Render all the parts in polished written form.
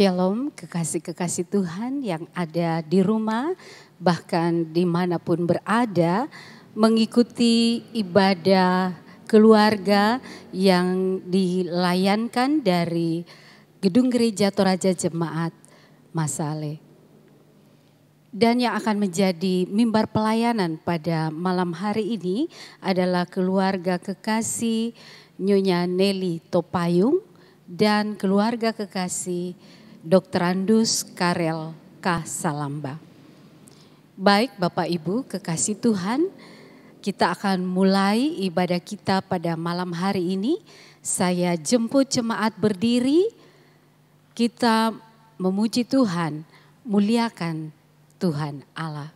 Shalom, kekasih-kekasih Tuhan yang ada di rumah, bahkan dimanapun berada, mengikuti ibadah keluarga yang dilayankan dari Gedung Gereja Toraja Jemaat Masale. Dan yang akan menjadi mimbar pelayanan pada malam hari ini adalah keluarga kekasih Nyonya Nelly Topayung dan keluarga kekasih Dr. Andus Karel K. Salamba. Baik Bapak Ibu kekasih Tuhan, kita akan mulai ibadah kita pada malam hari ini. Saya jemput jemaat berdiri, kita memuji Tuhan, muliakan Tuhan Allah.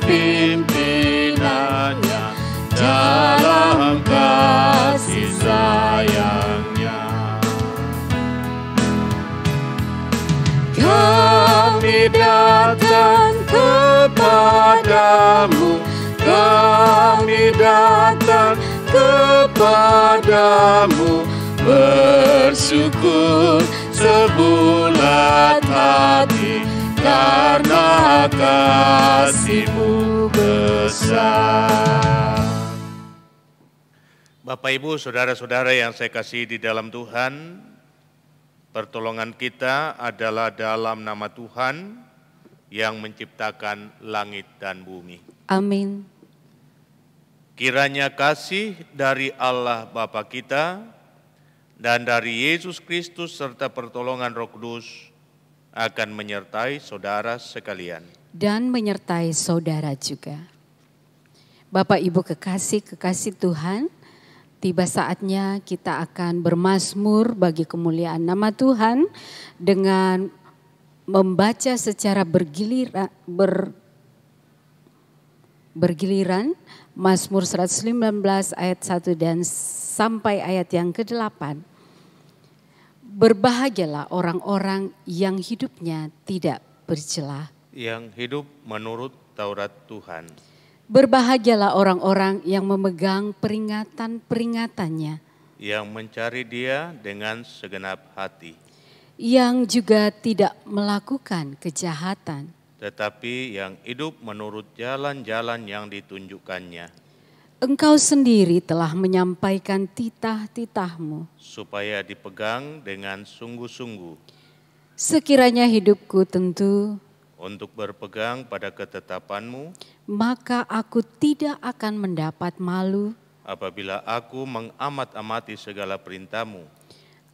Pimpinannya dalam kasih sayangnya. Kami datang kepadamu, kami datang kepadamu, bersyukur sebulat hati, karena kasih-Mu besar. Bapak Ibu, saudara-saudara yang saya kasih di dalam Tuhan, pertolongan kita adalah dalam nama Tuhan yang menciptakan langit dan bumi. Amin. Kiranya kasih dari Allah Bapa kita dan dari Yesus Kristus serta pertolongan Roh Kudus akan menyertai saudara sekalian. Dan menyertai saudara juga. Bapak Ibu kekasih Tuhan, tiba saatnya kita akan bermazmur bagi kemuliaan nama Tuhan dengan membaca secara bergiliran Mazmur 119 ayat 1 dan sampai ayat yang ke-8. Berbahagialah orang-orang yang hidupnya tidak bercelah, yang hidup menurut Taurat Tuhan. Berbahagialah orang-orang yang memegang peringatan-peringatannya, yang mencari Dia dengan segenap hati, yang juga tidak melakukan kejahatan, tetapi yang hidup menurut jalan-jalan yang ditunjukkannya. Engkau sendiri telah menyampaikan titah-titah-Mu, supaya dipegang dengan sungguh-sungguh. Sekiranya hidupku tentu untuk berpegang pada ketetapan-Mu, maka aku tidak akan mendapat malu. Apabila aku mengamat-amati segala perintah-Mu,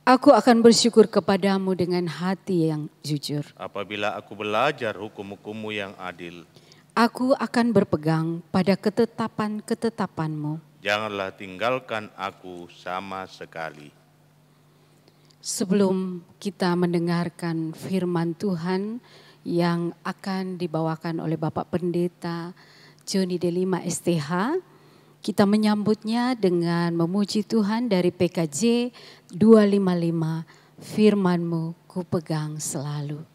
aku akan bersyukur kepadamu dengan hati yang jujur. Apabila aku belajar hukum-hukum-Mu yang adil, aku akan berpegang pada ketetapan-ketetapan-Mu. Janganlah tinggalkan aku sama sekali. Sebelum kita mendengarkan firman Tuhan yang akan dibawakan oleh Bapak Pendeta Joni Delima STH, kita menyambutnya dengan memuji Tuhan dari PKJ 255, firman-Mu ku pegang selalu.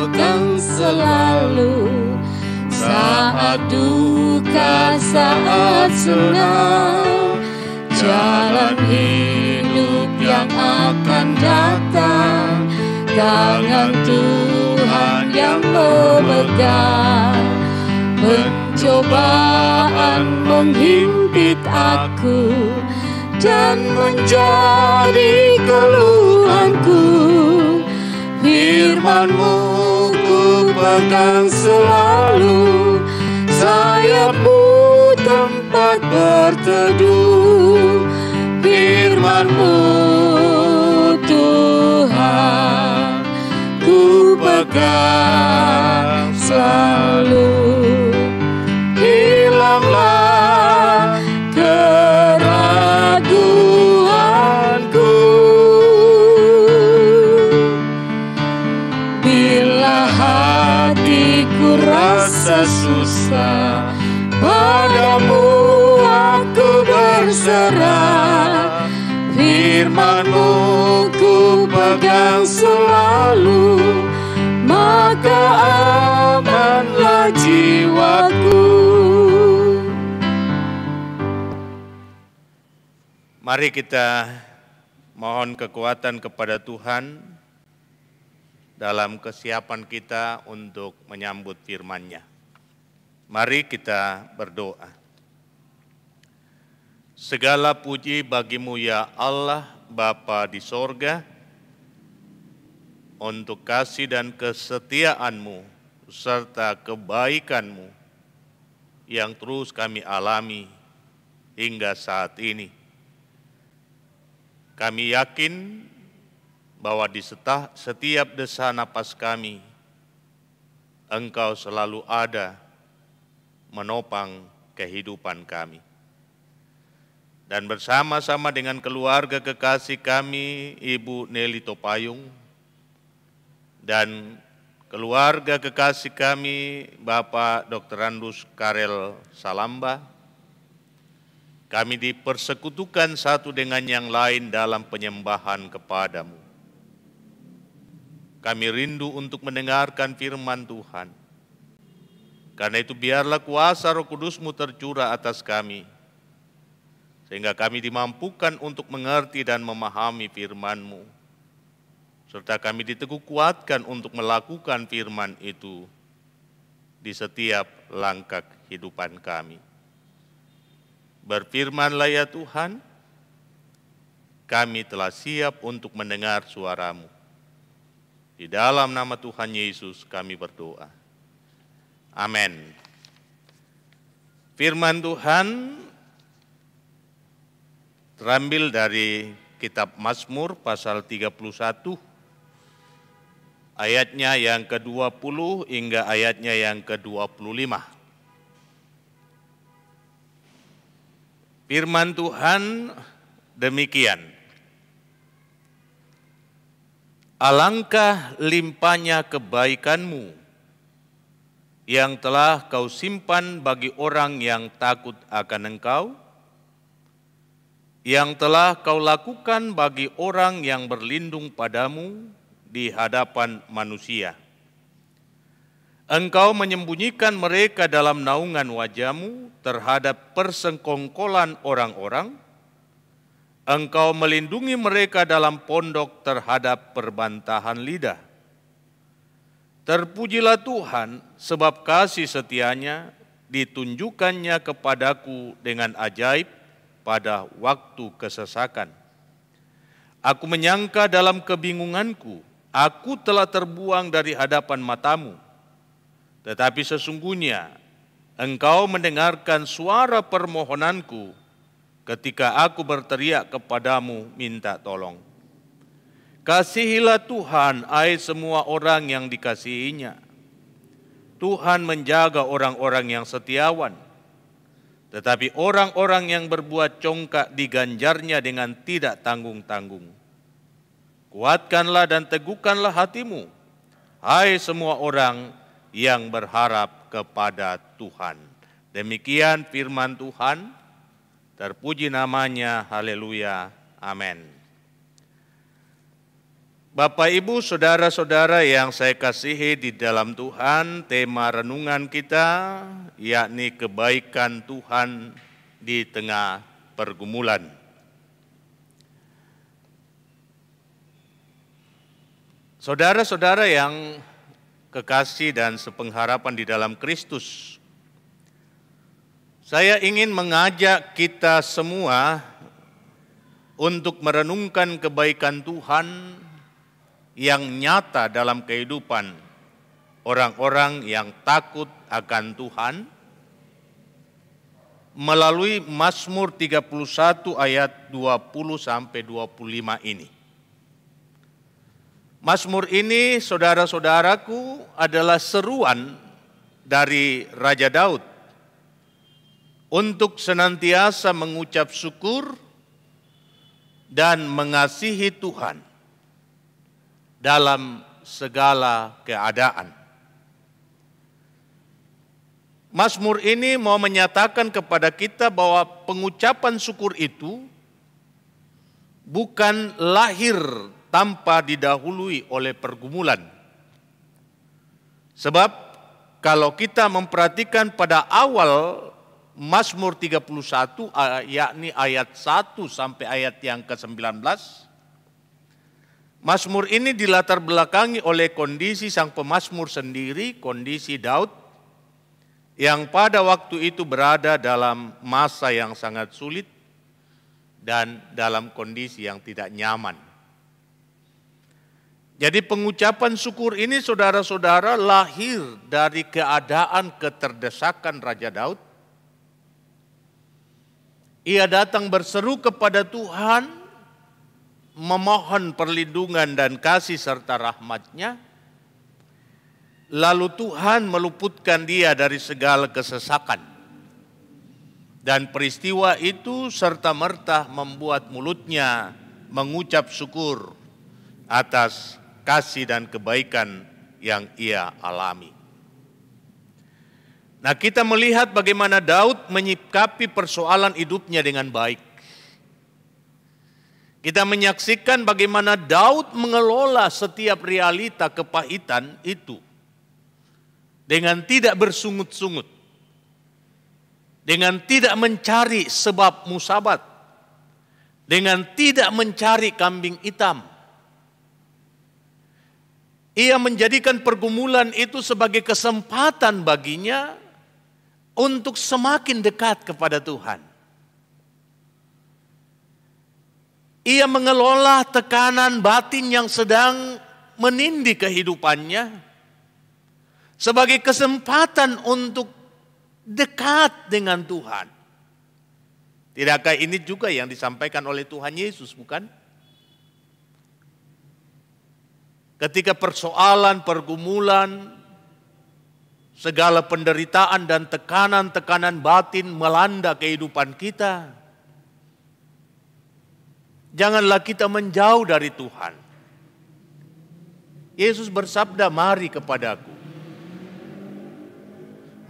pegang selalu, saat duka, saat senang, jalan hidup yang akan datang, tangan Tuhan yang memegang. Pencobaan menghimpit aku dan menjadi keluhanku, firman-Mu ku pegang selalu, sayap-Mu tempat berteduh, firman-Mu Tuhan ku pegang selalu. Hilanglah keraguanku bila hatiku rasa susah, padamu aku berserah, firman-Mu ku pegang selalu, maka amanlah jiwaku. Mari kita mohon kekuatan kepada Tuhan dalam kesiapan kita untuk menyambut firman-Nya. Mari kita berdoa. Segala puji bagi-Mu ya Allah Bapa di sorga, untuk kasih dan kesetiaan-Mu serta kebaikan-Mu yang terus kami alami hingga saat ini. Kami yakin bahwa di setiap desa napas kami, Engkau selalu ada menopang kehidupan kami. Dan bersama-sama dengan keluarga kekasih kami, Ibu Nelly Topayung, dan keluarga kekasih kami, Bapak Dr. Randus Karel Salamba, kami dipersekutukan satu dengan yang lain dalam penyembahan kepada-Mu. Kami rindu untuk mendengarkan firman Tuhan. Karena itu biarlah kuasa Roh Kudus-Mu tercurah atas kami, sehingga kami dimampukan untuk mengerti dan memahami firman-Mu, serta kami diteguh kuatkan untuk melakukan firman itu di setiap langkah kehidupan kami. Berfirmanlah ya Tuhan, kami telah siap untuk mendengar suara-Mu. Di dalam nama Tuhan Yesus kami berdoa. Amin. Firman Tuhan terambil dari kitab Mazmur pasal 31, ayatnya yang ke-20 hingga ayatnya yang ke-25. Firman Tuhan demikian. Alangkah limpahnya kebaikan-Mu yang telah Kau simpan bagi orang yang takut akan Engkau, yang telah Kau lakukan bagi orang yang berlindung padamu di hadapan manusia. Engkau menyembunyikan mereka dalam naungan wajah-Mu terhadap persengkongkolan orang-orang. Engkau melindungi mereka dalam pondok terhadap perbantahan lidah. Terpujilah Tuhan, sebab kasih setia-Nya ditunjukkannya kepadaku dengan ajaib pada waktu kesesakan. Aku menyangka dalam kebingunganku, aku telah terbuang dari hadapan mata-Mu. Tetapi sesungguhnya Engkau mendengarkan suara permohonanku ketika aku berteriak kepadamu minta tolong. Kasihilah Tuhan, hai semua orang yang dikasihinya. Tuhan menjaga orang-orang yang setiawan, tetapi orang-orang yang berbuat congkak diganjarnya dengan tidak tanggung-tanggung. Kuatkanlah dan teguhkanlah hatimu, hai semua orang yang berharap kepada Tuhan. Demikian firman Tuhan, terpuji namanya, haleluya, amin. Bapak, Ibu, saudara-saudara yang saya kasihi di dalam Tuhan, tema renungan kita yakni kebaikan Tuhan di tengah pergumulan. Saudara-saudara yang kekasih dan sepengharapan di dalam Kristus, saya ingin mengajak kita semua untuk merenungkan kebaikan Tuhan yang nyata dalam kehidupan orang-orang yang takut akan Tuhan melalui Mazmur 31 ayat 20-25 ini. Mazmur ini, saudara-saudaraku, adalah seruan dari Raja Daud untuk senantiasa mengucap syukur dan mengasihi Tuhan dalam segala keadaan. Mazmur ini mau menyatakan kepada kita bahwa pengucapan syukur itu bukan lahir tanpa didahului oleh pergumulan. Sebab kalau kita memperhatikan pada awal Mazmur 31 yakni ayat 1 sampai ayat yang ke-19, Mazmur ini dilatar belakangi oleh kondisi sang pemazmur sendiri, kondisi Daud yang pada waktu itu berada dalam masa yang sangat sulit dan dalam kondisi yang tidak nyaman. Jadi pengucapan syukur ini, saudara-saudara, lahir dari keadaan keterdesakan Raja Daud. Ia datang berseru kepada Tuhan, memohon perlindungan dan kasih serta rahmat-Nya. Lalu Tuhan meluputkan dia dari segala kesesakan. Dan peristiwa itu serta-merta membuat mulutnya mengucap syukur atas kasih dan kebaikan yang ia alami. Nah, kita melihat bagaimana Daud menyikapi persoalan hidupnya dengan baik. Kita menyaksikan bagaimana Daud mengelola setiap realita kepahitan itu dengan tidak bersungut-sungut, dengan tidak mencari sebab musabat, dengan tidak mencari kambing hitam. Ia menjadikan pergumulan itu sebagai kesempatan baginya untuk semakin dekat kepada Tuhan. Ia mengelola tekanan batin yang sedang menindih kehidupannya sebagai kesempatan untuk dekat dengan Tuhan. Tidakkah ini juga yang disampaikan oleh Tuhan Yesus, bukan? Ketika persoalan, pergumulan, segala penderitaan dan tekanan-tekanan batin melanda kehidupan kita, janganlah kita menjauh dari Tuhan. Yesus bersabda, "Mari kepadaku.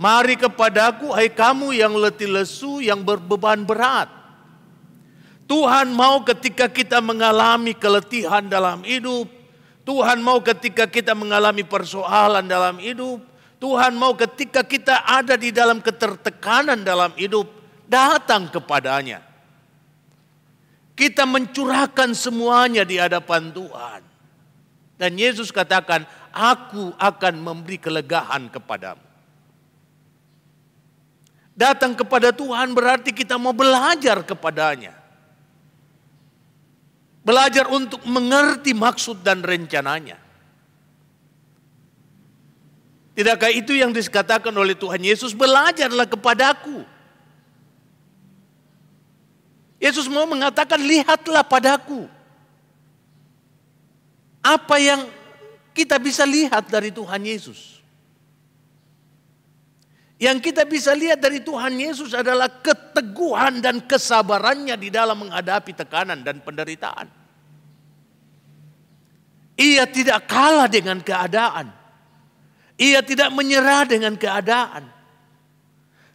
Mari kepadaku, hai kamu yang letih lesu, yang berbeban berat." Tuhan mau ketika kita mengalami keletihan dalam hidup, Tuhan mau ketika kita mengalami persoalan dalam hidup, Tuhan mau ketika kita ada di dalam ketertekanan dalam hidup, datang kepadanya. Kita mencurahkan semuanya di hadapan Tuhan. Dan Yesus katakan, "Aku akan memberi kelegaan kepadamu." Datang kepada Tuhan berarti kita mau belajar kepadanya. Belajar untuk mengerti maksud dan rencananya. Tidakkah itu yang dikatakan oleh Tuhan Yesus, "Belajarlah kepadaku." Yesus mau mengatakan, lihatlah padaku. Apa yang kita bisa lihat dari Tuhan Yesus? Yang kita bisa lihat dari Tuhan Yesus adalah keteguhan dan kesabarannya di dalam menghadapi tekanan dan penderitaan. Ia tidak kalah dengan keadaan. Ia tidak menyerah dengan keadaan.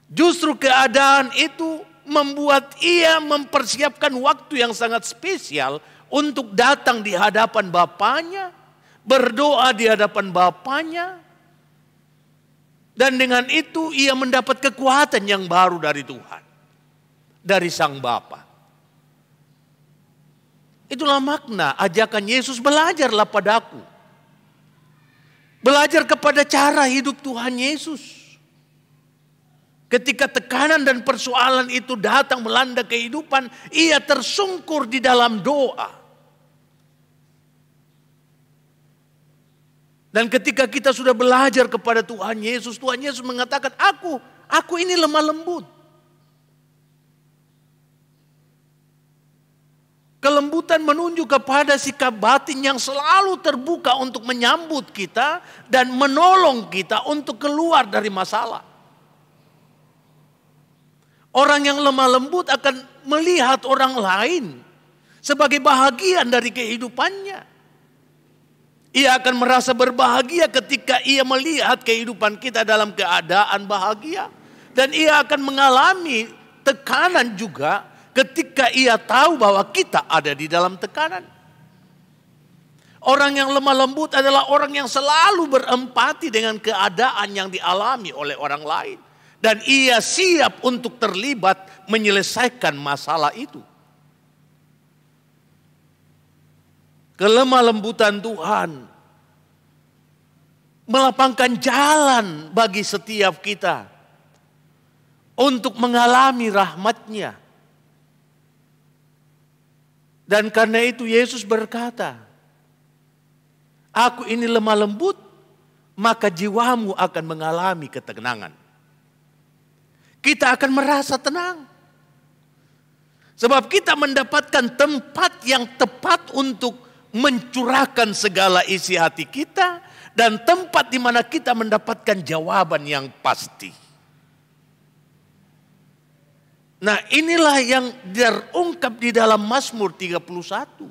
Justru keadaan itu membuat ia mempersiapkan waktu yang sangat spesial untuk datang di hadapan Bapanya, berdoa di hadapan Bapanya, dan dengan itu ia mendapat kekuatan yang baru dari Tuhan, dari Sang Bapa. Itulah makna ajakan Yesus, belajarlah padaku. Belajar kepada cara hidup Tuhan Yesus. Ketika tekanan dan persoalan itu datang melanda kehidupan, ia tersungkur di dalam doa. Dan ketika kita sudah belajar kepada Tuhan Yesus mengatakan, aku ini lemah lembut. Kelembutan menunjuk kepada sikap batin yang selalu terbuka untuk menyambut kita dan menolong kita untuk keluar dari masalah. Orang yang lemah lembut akan melihat orang lain sebagai bahagian dari kehidupannya. Ia akan merasa berbahagia ketika ia melihat kehidupan kita dalam keadaan bahagia. Dan ia akan mengalami tekanan juga ketika ia tahu bahwa kita ada di dalam tekanan. Orang yang lemah lembut adalah orang yang selalu berempati dengan keadaan yang dialami oleh orang lain. Dan ia siap untuk terlibat menyelesaikan masalah itu. Kelemah lembutan Tuhan melapangkan jalan bagi setiap kita untuk mengalami rahmat-Nya. Dan karena itu Yesus berkata, aku ini lemah lembut, maka jiwamu akan mengalami ketenangan. Kita akan merasa tenang. Sebab kita mendapatkan tempat yang tepat untuk mencurahkan segala isi hati kita. Dan tempat di mana kita mendapatkan jawaban yang pasti. Nah, inilah yang terungkap di dalam Mazmur 31.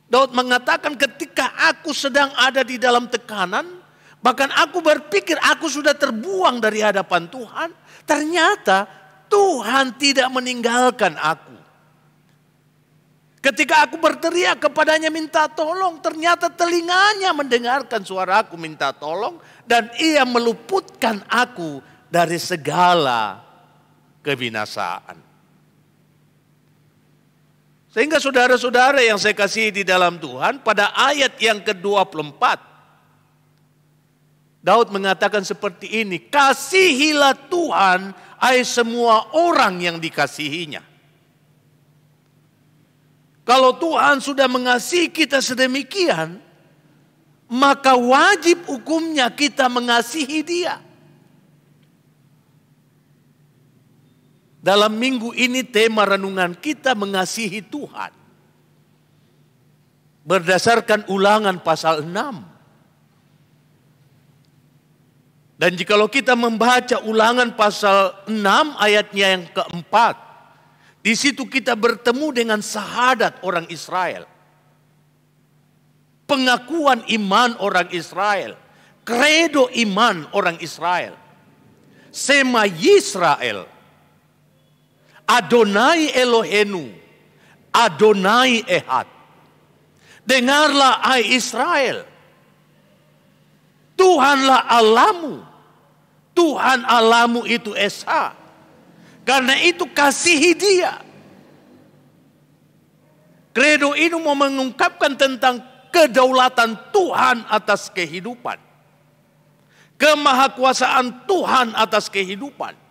Daud mengatakan, ketika aku sedang ada di dalam tekanan, bahkan aku berpikir aku sudah terbuang dari hadapan Tuhan, ternyata Tuhan tidak meninggalkan aku. Ketika aku berteriak kepadanya minta tolong, ternyata telinganya mendengarkan suaraku minta tolong, dan ia meluputkan aku dari segala kebinasaan. Sehingga saudara-saudara yang saya kasihi di dalam Tuhan, pada ayat yang ke-24, Daud mengatakan seperti ini, kasihilah Tuhan, hai semua orang yang dikasihinya. Kalau Tuhan sudah mengasihi kita sedemikian, maka wajib hukumnya kita mengasihi Dia. Dalam minggu ini tema renungan kita mengasihi Tuhan. Berdasarkan Ulangan pasal 6. Dan jikalau kita membaca Ulangan pasal 6 ayatnya yang keempat, di situ kita bertemu dengan syahadat orang Israel. Pengakuan iman orang Israel. Kredo iman orang Israel. Sema Yisrael. Adonai Elohenu, Adonai Ehad. Dengarlah hai Israel, Tuhanlah Allahmu, Tuhan Allahmu itu Esa. Karena itu kasihi Dia. Kredo ini mau mengungkapkan tentang kedaulatan Tuhan atas kehidupan, kemahakuasaan Tuhan atas kehidupan.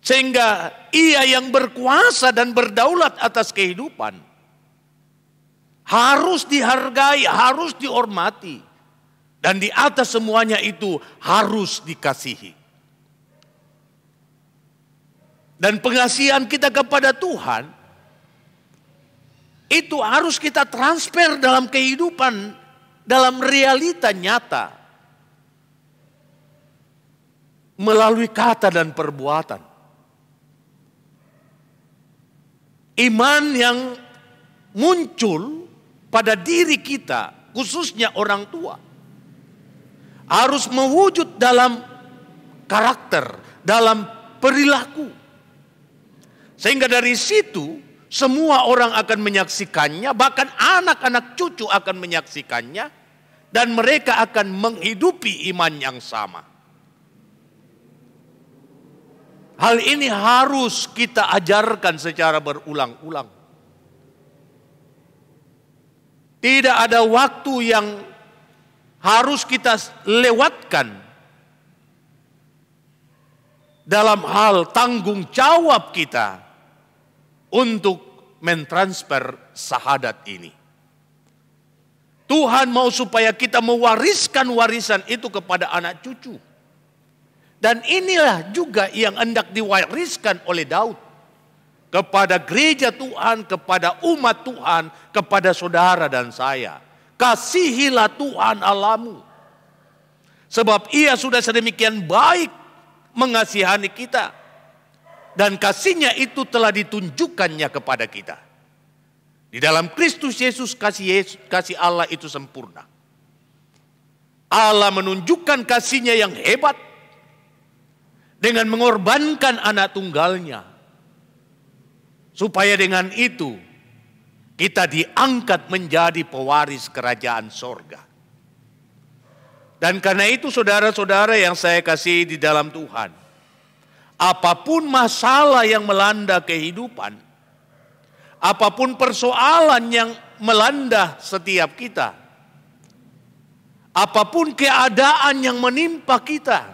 Sehingga Ia yang berkuasa dan berdaulat atas kehidupan harus dihargai, harus dihormati. Dan di atas semuanya itu harus dikasihi. Dan pengasihan kita kepada Tuhan itu harus kita transfer dalam kehidupan, dalam realita nyata. Melalui kata dan perbuatan. Iman yang muncul pada diri kita, khususnya orang tua, harus mewujud dalam karakter, dalam perilaku. Sehingga dari situ Semua orang akan menyaksikannya, bahkan anak-anak cucu akan menyaksikannya, dan mereka akan menghidupi iman yang sama. Hal ini harus kita ajarkan secara berulang-ulang. Tidak ada waktu yang harus kita lewatkan dalam hal tanggung jawab kita untuk mentransfer syahadat ini. Tuhan mau supaya kita mewariskan warisan itu kepada anak cucu. Dan inilah juga yang hendak diwariskan oleh Daud kepada gereja Tuhan, kepada umat Tuhan, kepada saudara dan saya. Kasihilah Tuhan Allahmu, sebab Ia sudah sedemikian baik mengasihani kita, dan kasih-Nya itu telah ditunjukkannya kepada kita. Di dalam Kristus Yesus, kasih Allah itu sempurna. Allah menunjukkan kasih-Nya yang hebat dengan mengorbankan anak tunggalnya, supaya dengan itu kita diangkat menjadi pewaris kerajaan sorga. Dan karena itu saudara-saudara yang saya kasih di dalam Tuhan, apapun masalah yang melanda kehidupan, apapun persoalan yang melanda setiap kita, apapun keadaan yang menimpa kita,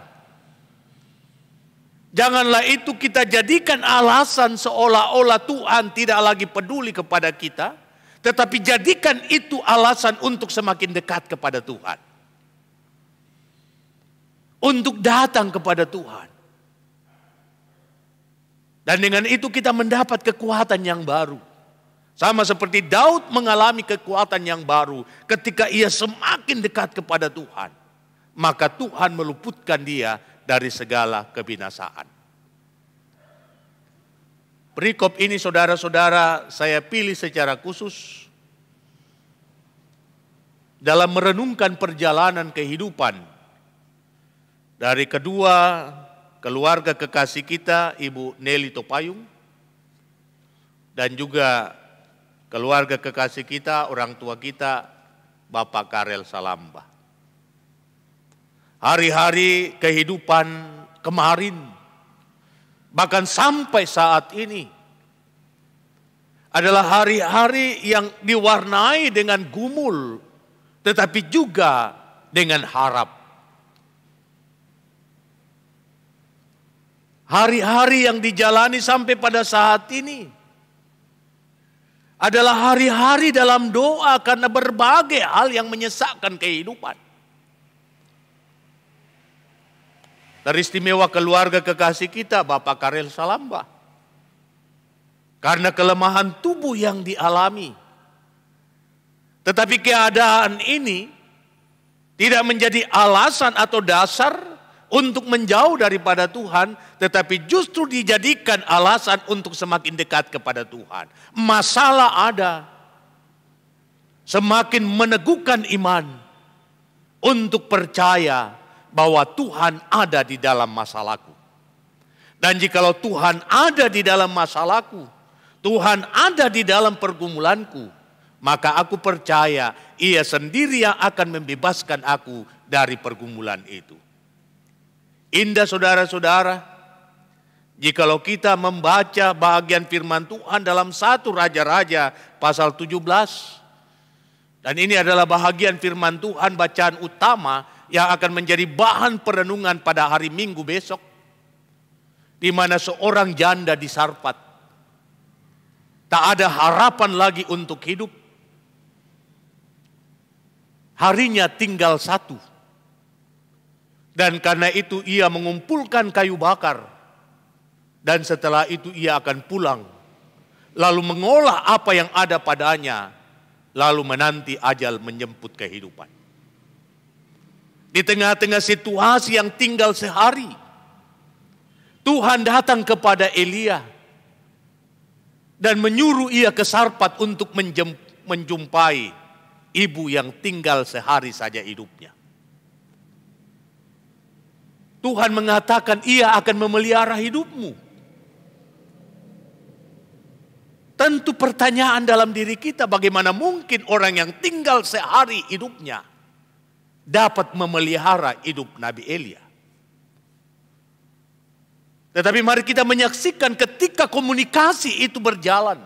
janganlah itu kita jadikan alasan seolah-olah Tuhan tidak lagi peduli kepada kita, tetapi jadikan itu alasan untuk semakin dekat kepada Tuhan, untuk datang kepada Tuhan. Dan dengan itu kita mendapat kekuatan yang baru. Sama seperti Daud mengalami kekuatan yang baru ketika ia semakin dekat kepada Tuhan. Maka Tuhan meluputkan dia dari segala kebinasaan. Perikop ini saudara-saudara saya pilih secara khusus dalam merenungkan perjalanan kehidupan dari kedua keluarga kekasih kita, Ibu Nelly Topayung, dan juga keluarga kekasih kita, orang tua kita, Bapak Karel Salamba. Hari-hari kehidupan kemarin, bahkan sampai saat ini, adalah hari-hari yang diwarnai dengan gumul, tetapi juga dengan harap. Hari-hari yang dijalani sampai pada saat ini adalah hari-hari dalam doa karena berbagai hal yang menyesakkan kehidupan. Teristimewa keluarga kekasih kita, Bapak Karel Salamba, karena kelemahan tubuh yang dialami. Tetapi keadaan ini tidak menjadi alasan atau dasar untuk menjauh daripada Tuhan, tetapi justru dijadikan alasan untuk semakin dekat kepada Tuhan. Masalah ada, semakin meneguhkan iman untuk percaya bahwa Tuhan ada di dalam masalahku. Dan jikalau Tuhan ada di dalam masalahku, Tuhan ada di dalam pergumulanku, maka aku percaya Ia sendiri yang akan membebaskan aku dari pergumulan itu. Indah saudara-saudara, jikalau kita membaca bahagian firman Tuhan dalam 1 Raja-Raja pasal 17. Dan ini adalah bahagian firman Tuhan bacaan utama yang akan menjadi bahan perenungan pada hari Minggu besok. Di mana seorang janda di Sarfat. Tak ada harapan lagi untuk hidup. Harinya tinggal satu. Dan karena itu ia mengumpulkan kayu bakar. Dan setelah itu ia akan pulang. Lalu mengolah apa yang ada padanya. Lalu menanti ajal menjemput kehidupan. Di tengah-tengah situasi yang tinggal sehari, Tuhan datang kepada Elia. Dan menyuruh ia ke Sarfat untuk menjumpai ibu yang tinggal sehari saja hidupnya. Tuhan mengatakan ia akan memelihara hidupmu. Tentu pertanyaan dalam diri kita, bagaimana mungkin orang yang tinggal sehari hidupnya dapat memelihara hidup Nabi Elia. Tetapi mari kita menyaksikan ketika komunikasi itu berjalan.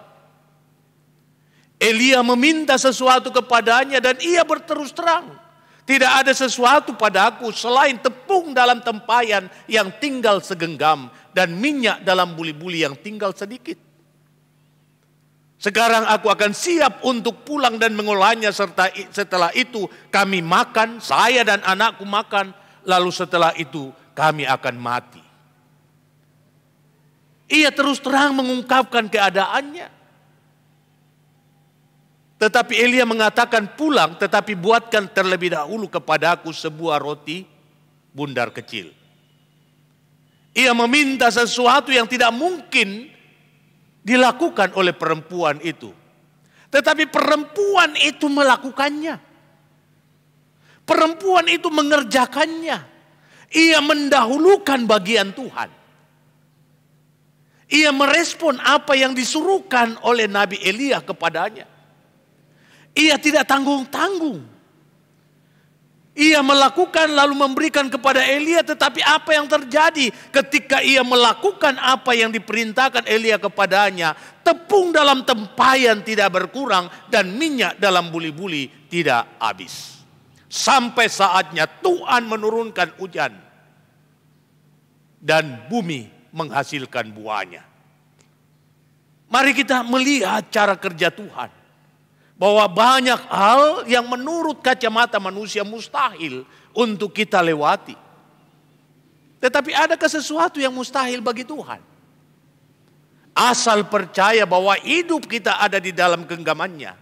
Elia meminta sesuatu kepadanya dan ia berterus terang. Tidak ada sesuatu padaku selain tepung dalam tempayan yang tinggal segenggam dan minyak dalam buli-buli yang tinggal sedikit. Sekarang aku akan siap untuk pulang dan mengolahnya, serta setelah itu kami makan, saya dan anakku makan, lalu setelah itu kami akan mati. Ia terus terang mengungkapkan keadaannya. Tetapi Elia mengatakan, pulang tetapi buatkan terlebih dahulu kepadaku sebuah roti bundar kecil. Ia meminta sesuatu yang tidak mungkin dilakukan oleh perempuan itu. Tetapi perempuan itu melakukannya. Perempuan itu mengerjakannya. Ia mendahulukan bagian Tuhan. Ia merespon apa yang disuruhkan oleh Nabi Elia kepadanya. Ia tidak tanggung-tanggung. Ia melakukan lalu memberikan kepada Elia, tetapi apa yang terjadi ketika ia melakukan apa yang diperintahkan Elia kepadanya? Tepung dalam tempayan tidak berkurang dan minyak dalam buli-buli tidak habis. Sampai saatnya Tuhan menurunkan hujan dan bumi menghasilkan buahnya. Mari kita melihat cara kerja Tuhan. Bahwa banyak hal yang menurut kacamata manusia mustahil untuk kita lewati. Tetapi adakah sesuatu yang mustahil bagi Tuhan? Asal percaya bahwa hidup kita ada di dalam genggamannya,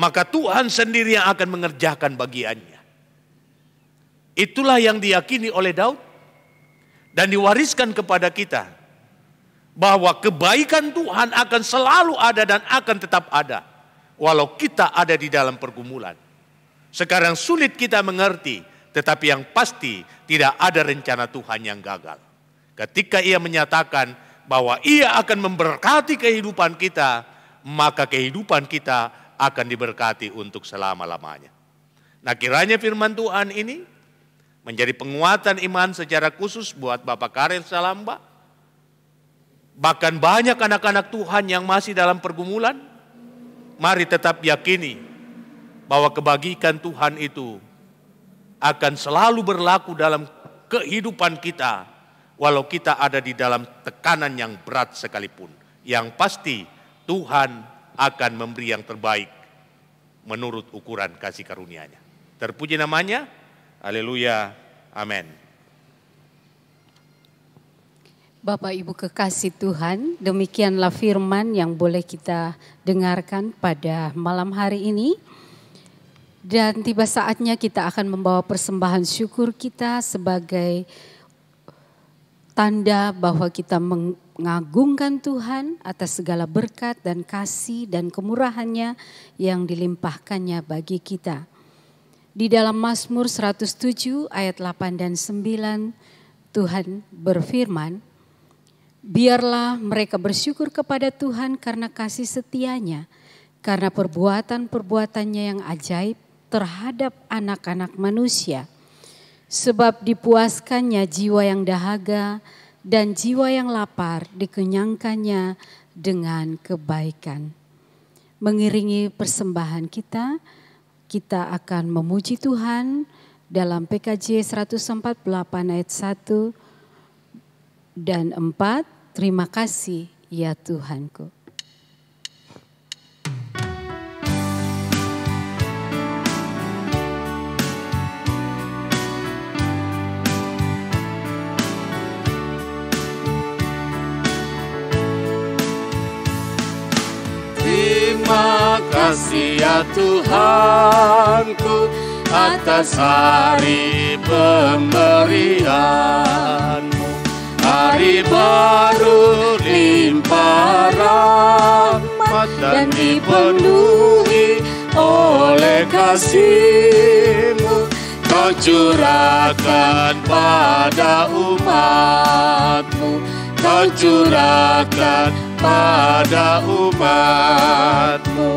maka Tuhan sendiri yang akan mengerjakan bagiannya. Itulah yang diyakini oleh Daud dan diwariskan kepada kita. Bahwa kebaikan Tuhan akan selalu ada dan akan tetap ada. Walau kita ada di dalam pergumulan. Sekarang sulit kita mengerti, tetapi yang pasti tidak ada rencana Tuhan yang gagal. Ketika ia menyatakan bahwa ia akan memberkati kehidupan kita, maka kehidupan kita akan diberkati untuk selama-lamanya. Nah, kiranya firman Tuhan ini menjadi penguatan iman secara khusus buat Bapak Karel Salamba. Bahkan banyak anak-anak Tuhan yang masih dalam pergumulan, mari tetap yakini bahwa kebajikan Tuhan itu akan selalu berlaku dalam kehidupan kita, walau kita ada di dalam tekanan yang berat sekalipun. Yang pasti Tuhan akan memberi yang terbaik menurut ukuran kasih karunia-Nya. Terpuji namanya, haleluya, amin. Bapak Ibu kekasih Tuhan, demikianlah firman yang boleh kita dengarkan pada malam hari ini. Dan tiba saatnya kita akan membawa persembahan syukur kita sebagai tanda bahwa kita mengagungkan Tuhan atas segala berkat dan kasih dan kemurahan-Nya yang dilimpahkannya bagi kita. Di dalam Mazmur 107 ayat 8 dan 9, Tuhan berfirman, biarlah mereka bersyukur kepada Tuhan karena kasih setia-Nya, karena perbuatan-perbuatannya yang ajaib terhadap anak-anak manusia. Sebab dipuaskannya jiwa yang dahaga dan jiwa yang lapar dikenyangkannya dengan kebaikan. Mengiringi persembahan kita, kita akan memuji Tuhan dalam PKJ 148 ayat 1 dan 4, terima kasih ya Tuhanku. Terima kasih ya Tuhanku atas hari pemberian-Mu. Hari baru limpah rahmat dan dipenuhi oleh kasih-Mu. Kau curahkan pada umat-Mu, Kau curahkan pada umat-Mu.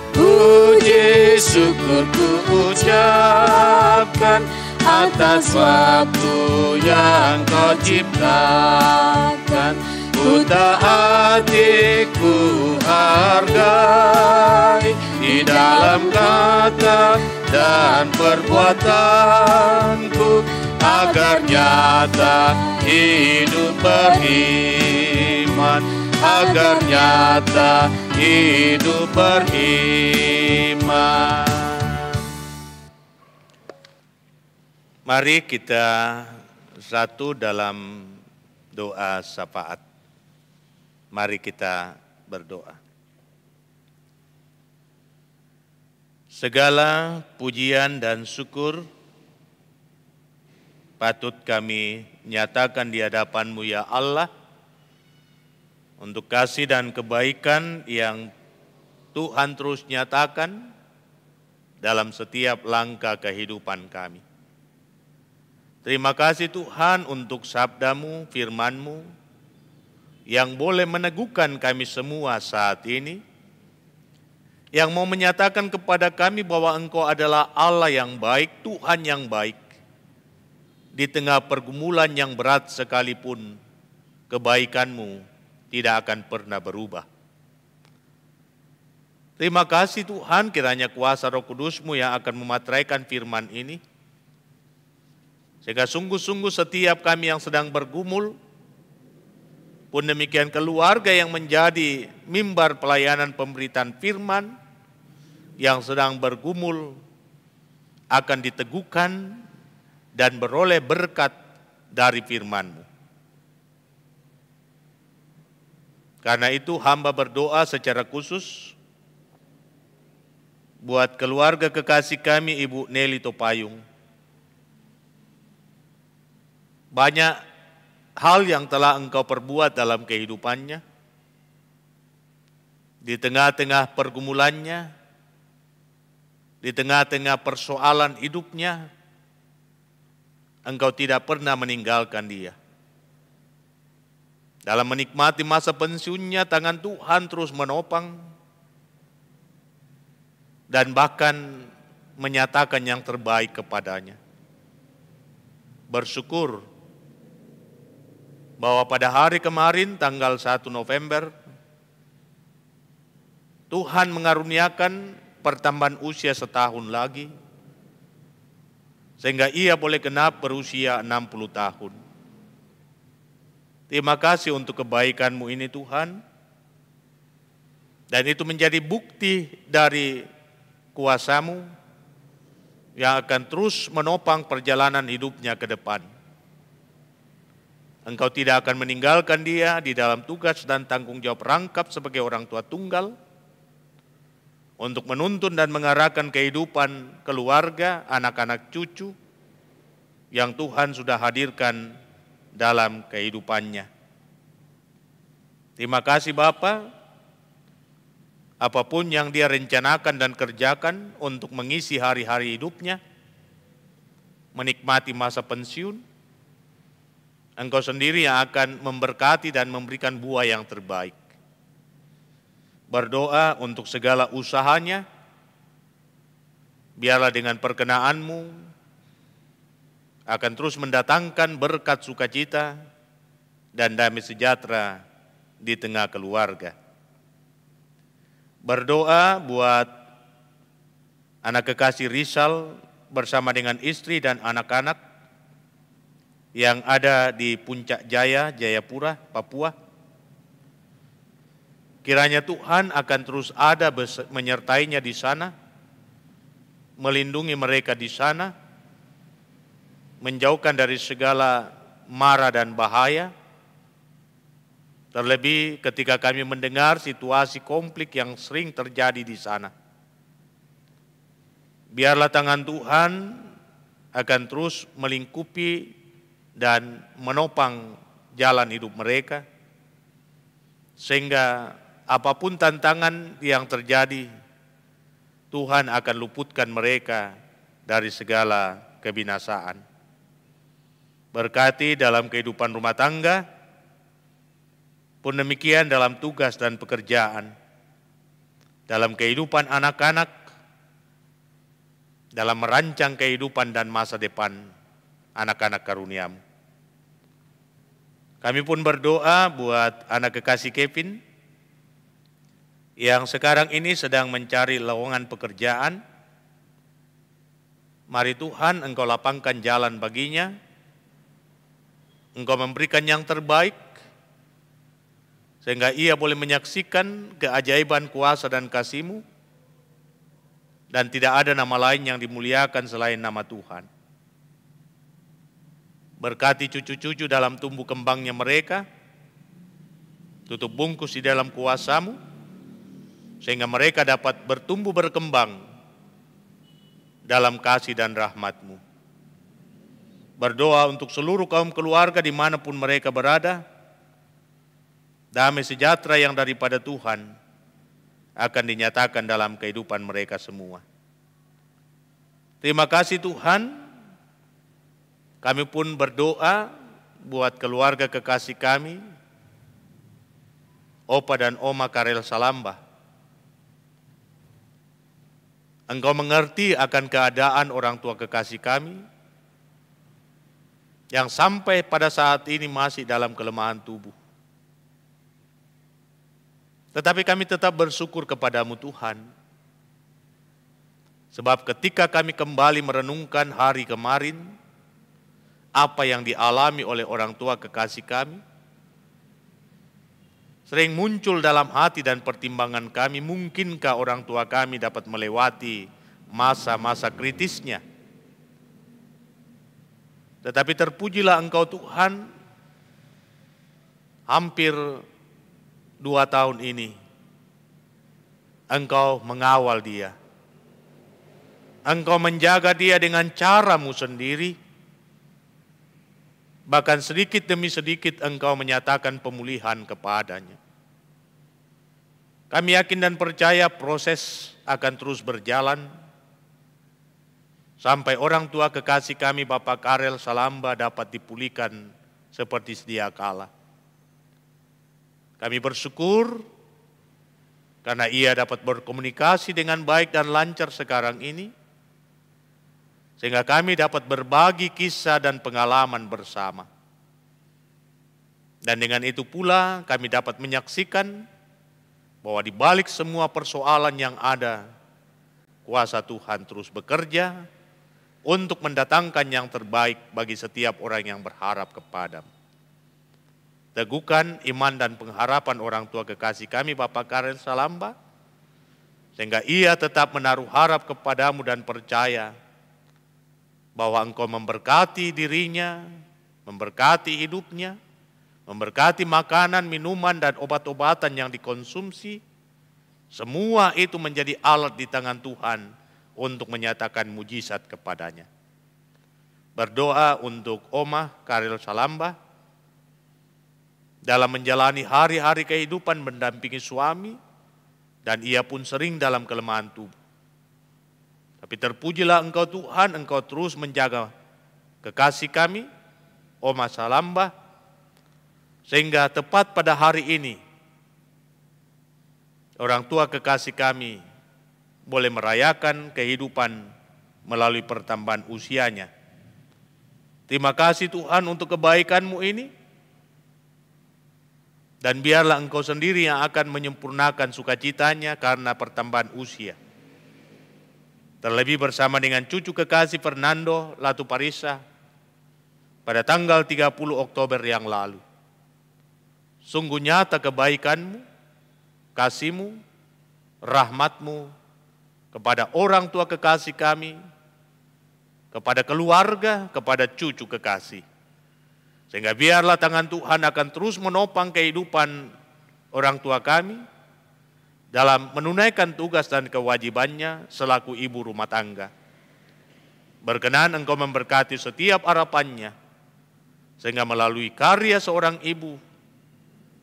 Puji syukur ku ucapkan atas waktu yang Kau ciptakan. Ku taati, ku hargai di dalam kata dan perbuatanku, agar nyata hidup beriman, agar nyata hidup beriman. Mari kita satu dalam doa syafaat. Mari kita berdoa. Segala pujian dan syukur patut kami nyatakan di hadapan-Mu ya Allah, untuk kasih dan kebaikan yang Tuhan terus nyatakan dalam setiap langkah kehidupan kami. Terima kasih Tuhan untuk sabda-Mu, firman-Mu, yang boleh meneguhkan kami semua saat ini, yang mau menyatakan kepada kami bahwa Engkau adalah Allah yang baik, Tuhan yang baik. Di tengah pergumulan yang berat sekalipun, kebaikan-Mu tidak akan pernah berubah. Terima kasih Tuhan, kiranya kuasa Roh Kudus-Mu yang akan memateraikan firman ini, sehingga sungguh-sungguh setiap kami yang sedang bergumul, pun demikian keluarga yang menjadi mimbar pelayanan pemberitaan firman, yang sedang bergumul akan diteguhkan dan beroleh berkat dari firman-Mu. Karena itu hamba berdoa secara khusus buat keluarga kekasih kami Ibu Nelly Topayung. Banyak hal yang telah Engkau perbuat dalam kehidupannya, di tengah-tengah pergumulannya, di tengah-tengah persoalan hidupnya, Engkau tidak pernah meninggalkan dia. Dalam menikmati masa pensiunnya, tangan Tuhan terus menopang dan bahkan menyatakan yang terbaik kepadanya. Bersyukur bahwa pada hari kemarin tanggal 1 November, Tuhan mengaruniakan pertambahan usia setahun lagi, sehingga ia boleh genap berusia 60 tahun. Terima kasih untuk kebaikan-Mu ini Tuhan, dan itu menjadi bukti dari kuasa-Mu yang akan terus menopang perjalanan hidupnya ke depan. Engkau tidak akan meninggalkan dia di dalam tugas dan tanggung jawab rangkap sebagai orang tua tunggal untuk menuntun dan mengarahkan kehidupan keluarga, anak-anak cucu yang Tuhan sudah hadirkan dalam kehidupannya. Terima kasih Bapa, apapun yang dia rencanakan dan kerjakan untuk mengisi hari-hari hidupnya, menikmati masa pensiun, Engkau sendiri yang akan memberkati dan memberikan buah yang terbaik. Berdoa untuk segala usahanya, biarlah dengan perkenan-Mu akan terus mendatangkan berkat sukacita dan damai sejahtera di tengah keluarga. Berdoa buat anak kekasih Rizal bersama dengan istri dan anak-anak yang ada di Puncak Jaya, Jayapura, Papua. Kiranya Tuhan akan terus ada menyertainya di sana, melindungi mereka di sana, menjauhkan dari segala mara dan bahaya. Terlebih ketika kami mendengar situasi konflik yang sering terjadi di sana. Biarlah tangan Tuhan akan terus melingkupi dan menopang jalan hidup mereka, sehingga apapun tantangan yang terjadi, Tuhan akan luputkan mereka dari segala kebinasaan. Berkati dalam kehidupan rumah tangga, pun demikian dalam tugas dan pekerjaan, dalam kehidupan anak-anak, dalam merancang kehidupan dan masa depan anak-anak karunia-Mu. Kami pun berdoa buat anak kekasih Kevin yang sekarang ini sedang mencari lowongan pekerjaan. Mari Tuhan Engkau lapangkan jalan baginya, Engkau memberikan yang terbaik, sehingga ia boleh menyaksikan keajaiban kuasa dan kasih-Mu, dan tidak ada nama lain yang dimuliakan selain nama Tuhan. Berkati cucu-cucu dalam tumbuh kembangnya mereka, tutup bungkus di dalam kuasa-Mu, sehingga mereka dapat bertumbuh berkembang dalam kasih dan rahmat-Mu. Berdoa untuk seluruh kaum keluarga dimanapun mereka berada, damai sejahtera yang daripada Tuhan akan dinyatakan dalam kehidupan mereka semua. Terima kasih Tuhan, kami pun berdoa buat keluarga kekasih kami, Opa dan Oma Karel Salamba. Engkau mengerti akan keadaan orang tua kekasih kami, yang sampai pada saat ini masih dalam kelemahan tubuh. Tetapi kami tetap bersyukur kepadamu Tuhan. Sebab ketika kami kembali merenungkan hari kemarin, apa yang dialami oleh orang tua kekasih kami, sering muncul dalam hati dan pertimbangan kami, mungkinkah orang tua kami dapat melewati masa-masa kritisnya. Tetapi terpujilah Engkau Tuhan, hampir 2 tahun ini Engkau mengawal dia. Engkau menjaga dia dengan cara-Mu sendiri. Bahkan sedikit demi sedikit Engkau menyatakan pemulihan kepadanya. Kami yakin dan percaya proses akan terus berjalan sampai orang tua kekasih kami Bapak Karel Salamba dapat dipulihkan seperti sedia kala. Kami bersyukur karena ia dapat berkomunikasi dengan baik dan lancar sekarang ini, sehingga kami dapat berbagi kisah dan pengalaman bersama. Dan dengan itu pula kami dapat menyaksikan bahwa di balik semua persoalan yang ada, kuasa Tuhan terus bekerja untuk mendatangkan yang terbaik bagi setiap orang yang berharap kepada-Mu. Teguhkan iman dan pengharapan orang tua kekasih kami Bapak Karel Salamba, sehingga ia tetap menaruh harap kepada-Mu dan percaya bahwa Engkau memberkati dirinya, memberkati hidupnya, memberkati makanan, minuman, dan obat-obatan yang dikonsumsi. Semua itu menjadi alat di tangan Tuhan untuk menyatakan mujizat kepadanya. Berdoa untuk Oma Karel Salamba dalam menjalani hari-hari kehidupan mendampingi suami, dan ia pun sering dalam kelemahan tubuh. Tapi terpujilah Engkau Tuhan, Engkau terus menjaga kekasih kami, Oma Salamba, sehingga tepat pada hari ini, orang tua kekasih kami boleh merayakan kehidupan melalui pertambahan usianya. Terima kasih Tuhan untuk kebaikan-Mu ini, dan biarlah Engkau sendiri yang akan menyempurnakan sukacitanya karena pertambahan usia. Terlebih bersama dengan cucu kekasih Fernando Latu Parisa pada tanggal 30 Oktober yang lalu. Sungguh nyata kebaikan-Mu, kasih-Mu, rahmat-Mu kepada orang tua kekasih kami, kepada keluarga, kepada cucu kekasih. Sehingga biarlah tangan Tuhan akan terus menopang kehidupan orang tua kami dalam menunaikan tugas dan kewajibannya selaku ibu rumah tangga. Berkenan Engkau memberkati setiap harapannya, sehingga melalui karya seorang ibu,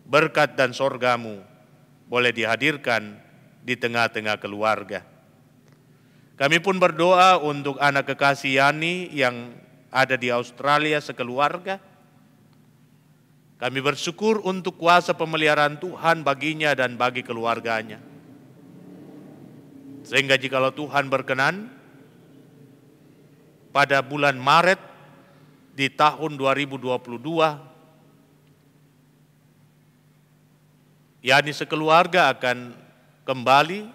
berkat dan sorga-Mu boleh dihadirkan di tengah-tengah keluarga. Kami pun berdoa untuk anak kekasih Yani yang ada di Australia sekeluarga. Kami bersyukur untuk kuasa pemeliharaan Tuhan baginya dan bagi keluarganya. Sehingga jikalau Tuhan berkenan, pada bulan Maret di tahun 2022, yakni sekeluarga akan kembali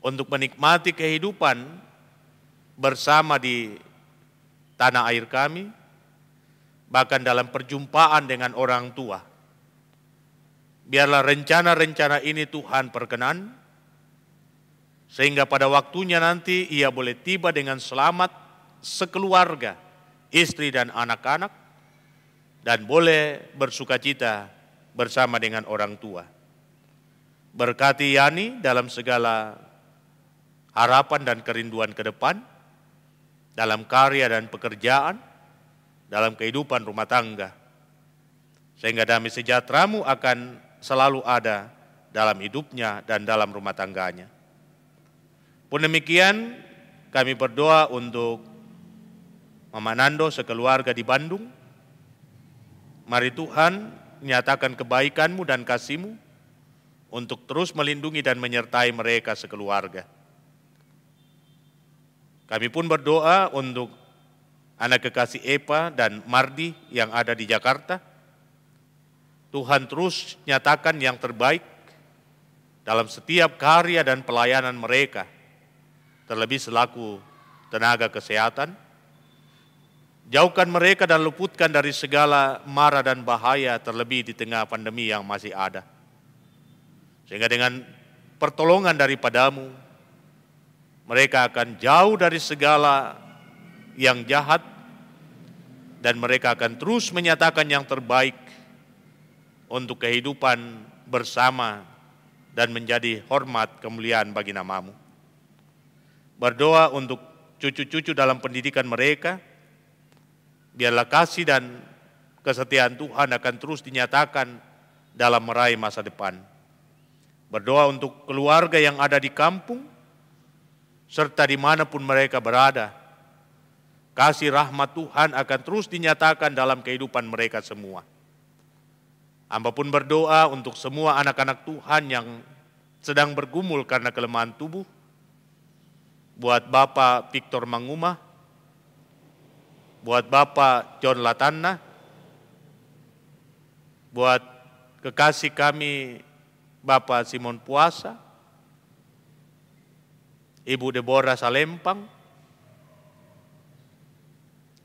untuk menikmati kehidupan bersama di tanah air kami, bahkan dalam perjumpaan dengan orang tua. Biarlah rencana-rencana ini Tuhan perkenan, sehingga pada waktunya nanti ia boleh tiba dengan selamat sekeluarga, istri dan anak-anak, dan boleh bersukacita bersama dengan orang tua. Berkati Yani dalam segala harapan dan kerinduan ke depan, dalam karya dan pekerjaan, dalam kehidupan rumah tangga. Sehingga damai sejahtera-Mu akan selalu ada dalam hidupnya dan dalam rumah tangganya. Pun demikian, kami berdoa untuk Mama Nando sekeluarga di Bandung. Mari Tuhan nyatakan kebaikan-Mu dan kasih-Mu untuk terus melindungi dan menyertai mereka sekeluarga. Kami pun berdoa untuk anak kekasih Epa dan Mardi yang ada di Jakarta. Tuhan terus nyatakan yang terbaik dalam setiap karya dan pelayanan mereka, terlebih selaku tenaga kesehatan. Jauhkan mereka dan luputkan dari segala mara dan bahaya, terlebih di tengah pandemi yang masih ada. Sehingga dengan pertolongan daripada-Mu, mereka akan jauh dari segala yang jahat, dan mereka akan terus menyatakan yang terbaik untuk kehidupan bersama dan menjadi hormat kemuliaan bagi nama-Mu. Berdoa untuk cucu-cucu dalam pendidikan mereka, biarlah kasih dan kesetiaan Tuhan akan terus dinyatakan dalam meraih masa depan. Berdoa untuk keluarga yang ada di kampung, serta dimanapun mereka berada. Kasih rahmat Tuhan akan terus dinyatakan dalam kehidupan mereka semua. Hamba pun berdoa untuk semua anak-anak Tuhan yang sedang bergumul karena kelemahan tubuh. Buat Bapak Victor Mangumah, buat Bapak John Latana, buat kekasih kami Bapak Simon Puasa, Ibu Deborah Salempang,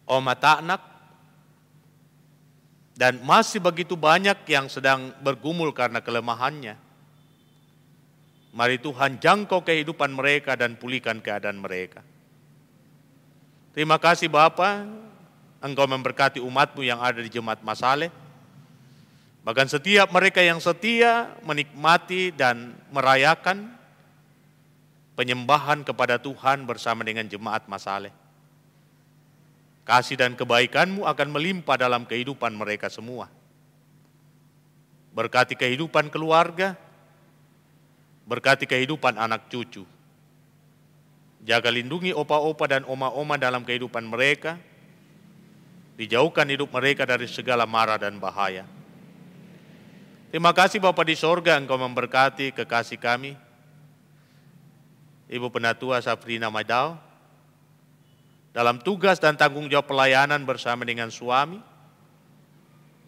Oma Taknak, dan masih begitu banyak yang sedang bergumul karena kelemahannya. Mari Tuhan jangkau kehidupan mereka dan pulihkan keadaan mereka. Terima kasih Bapa, Engkau memberkati umat-Mu yang ada di Jemaat Masale. Bahkan setiap mereka yang setia menikmati dan merayakan penyembahan kepada Tuhan bersama dengan Jemaat Masale. Kasih dan kebaikan-Mu akan melimpah dalam kehidupan mereka semua. Berkati kehidupan keluarga, berkati kehidupan anak cucu. Jaga lindungi opa-opa dan oma-oma dalam kehidupan mereka. Dijauhkan hidup mereka dari segala mara dan bahaya. Terima kasih Bapa di sorga, Engkau memberkati kekasih kami, Ibu Penatua Safrina Madao, dalam tugas dan tanggung jawab pelayanan bersama dengan suami.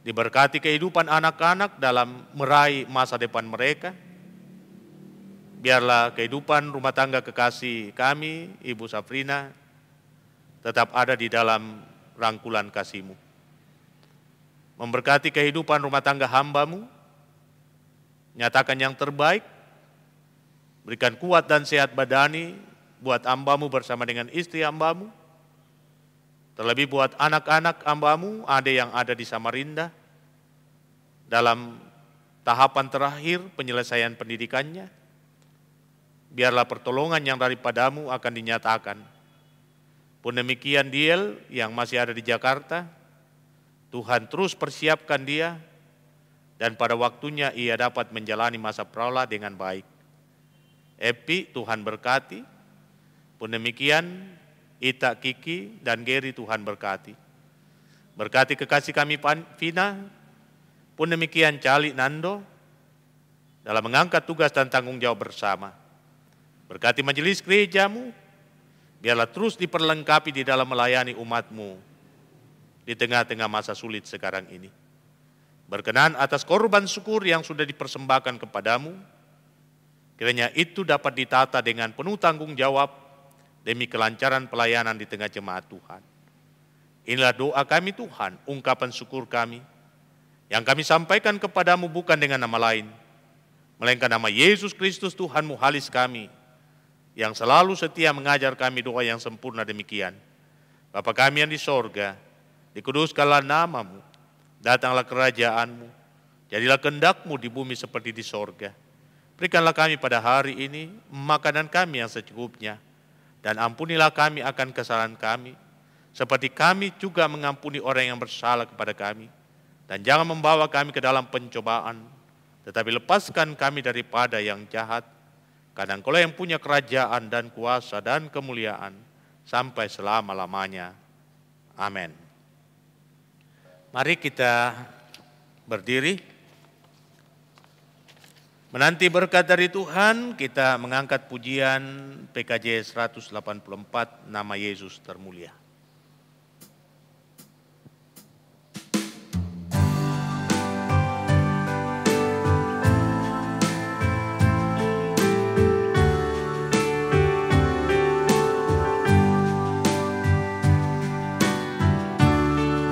Diberkati kehidupan anak-anak dalam meraih masa depan mereka. Biarlah kehidupan rumah tangga kekasih kami, Ibu Safrina, tetap ada di dalam rangkulan kasih-Mu. Memberkati kehidupan rumah tangga hamba-Mu, nyatakan yang terbaik, berikan kuat dan sehat badani buat hamba-Mu bersama dengan istri hamba-Mu, terlebih buat anak-anak hamba-Mu, ada yang ada di Samarinda, dalam tahapan terakhir penyelesaian pendidikannya. Biarlah pertolongan yang daripada-Mu akan dinyatakan. Pun demikian Diel yang masih ada di Jakarta, Tuhan terus persiapkan dia, dan pada waktunya ia dapat menjalani masa praula dengan baik. Epi, Tuhan berkati. Pun demikian Ita, Kiki, dan Geri Tuhan berkati. Berkati kekasih kami Vina, pun demikian Cali Nando, dalam mengangkat tugas dan tanggung jawab bersama. Berkati majelis gerejamu, biarlah terus diperlengkapi di dalam melayani umatmu di tengah-tengah masa sulit sekarang ini. Berkenan atas korban syukur yang sudah dipersembahkan kepadamu, kiranya itu dapat ditata dengan penuh tanggung jawab demi kelancaran pelayanan di tengah jemaat Tuhan. Inilah doa kami Tuhan, ungkapan syukur kami, yang kami sampaikan kepadamu bukan dengan nama lain, melainkan nama Yesus Kristus Tuhan Muhalis kami, yang selalu setia mengajar kami doa yang sempurna demikian. Bapa kami yang di sorga, dikuduskanlah namamu, datanglah kerajaanmu, jadilah kehendakmu di bumi seperti di sorga. Berikanlah kami pada hari ini makanan kami yang secukupnya, dan ampunilah kami akan kesalahan kami, seperti kami juga mengampuni orang yang bersalah kepada kami. Dan jangan membawa kami ke dalam pencobaan, tetapi lepaskan kami daripada yang jahat. Karena Engkau yang punya kerajaan dan kuasa dan kemuliaan sampai selama-lamanya. Amin. Mari kita berdiri. Menanti berkat dari Tuhan, kita mengangkat pujian PKJ 184, nama Yesus termulia.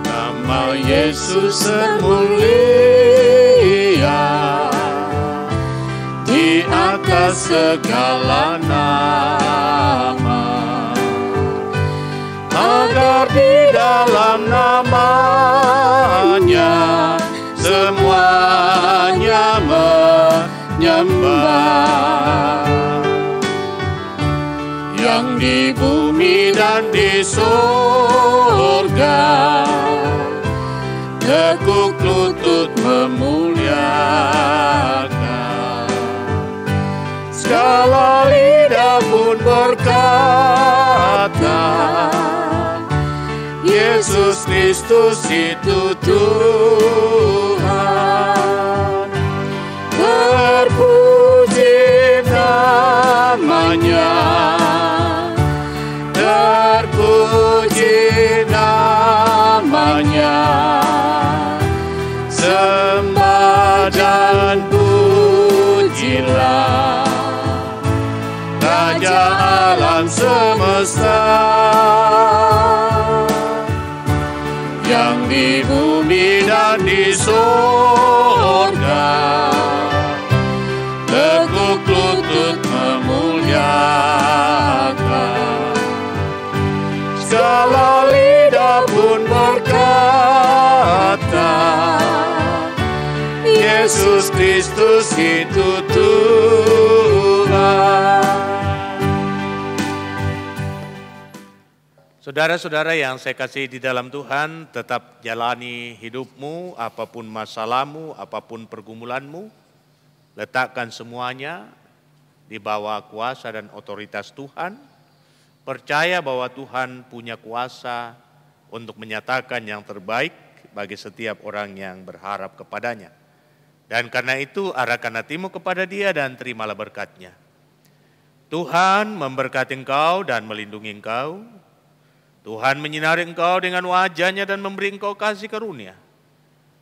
Nama Yesus termulia di atas segala nama, agar di dalam namanya semuanya menyembah, yang di bumi dan di surga tekuk lutut memuliakan. Segala lidah pun berkata, Yesus Kristus itu Tuhan. Terpuji namanya, terpuji namanya. Sembah dan pujilah Raja alam semesta, yang di bumi dan di surga tekuk lutut memuliakan. Segala lidah pun berkata, Yesus Kristus itu Tuhan. Saudara-saudara yang saya kasih di dalam Tuhan, tetap jalani hidupmu, apapun masalahmu, apapun pergumulanmu, letakkan semuanya di bawah kuasa dan otoritas Tuhan. Percaya bahwa Tuhan punya kuasa untuk menyatakan yang terbaik bagi setiap orang yang berharap kepadanya. Dan karena itu arahkan hatimu kepada Dia dan terimalah berkat-Nya. Tuhan memberkati engkau dan melindungi engkau. Tuhan menyinari engkau dengan wajah-Nya dan memberi engkau kasih karunia.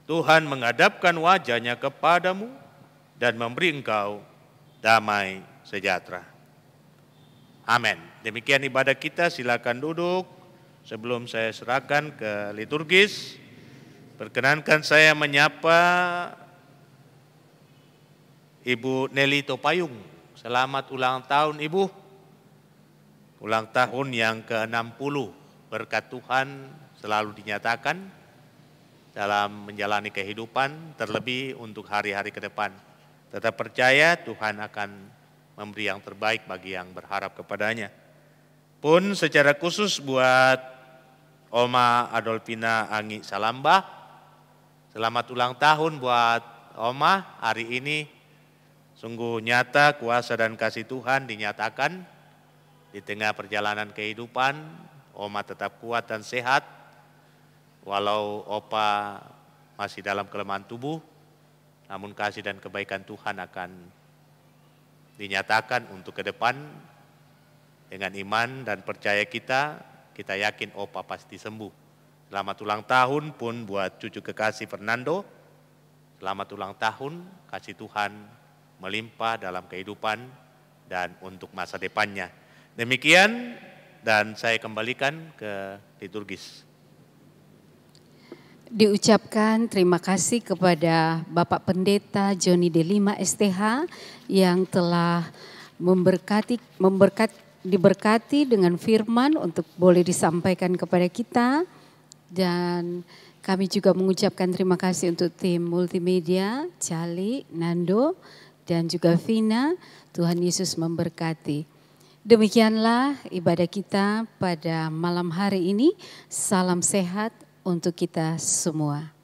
Tuhan menghadapkan wajah-Nya kepadamu dan memberi engkau damai sejahtera. Amin. Demikian ibadah kita, silakan duduk. Sebelum saya serahkan ke liturgis, perkenankan saya menyapa Ibu Nelly Topayung. Selamat ulang tahun Ibu. Ulang tahun yang ke-60. Berkat Tuhan selalu dinyatakan dalam menjalani kehidupan, terlebih untuk hari-hari ke depan. Tetap percaya Tuhan akan memberi yang terbaik bagi yang berharap kepadanya. Pun secara khusus buat Oma Adolfina Angi Salambah, selamat ulang tahun buat Oma. Hari ini sungguh nyata kuasa dan kasih Tuhan dinyatakan di tengah perjalanan kehidupan. Oma tetap kuat dan sehat, walau Opa masih dalam kelemahan tubuh, namun kasih dan kebaikan Tuhan akan dinyatakan untuk ke depan. Dengan iman dan percaya kita yakin Opa pasti sembuh. Selamat ulang tahun pun buat cucu kekasih Fernando. Selamat ulang tahun, kasih Tuhan melimpah dalam kehidupan dan untuk masa depannya. Demikian, dan saya kembalikan ke liturgis. Diucapkan terima kasih kepada Bapak Pendeta Joni De Lima STH yang telah diberkati dengan firman untuk boleh disampaikan kepada kita. Dan kami juga mengucapkan terima kasih untuk tim multimedia, Cali, Nando, dan juga Vina. Tuhan Yesus memberkati. Demikianlah ibadah kita pada malam hari ini. Salam sehat untuk kita semua.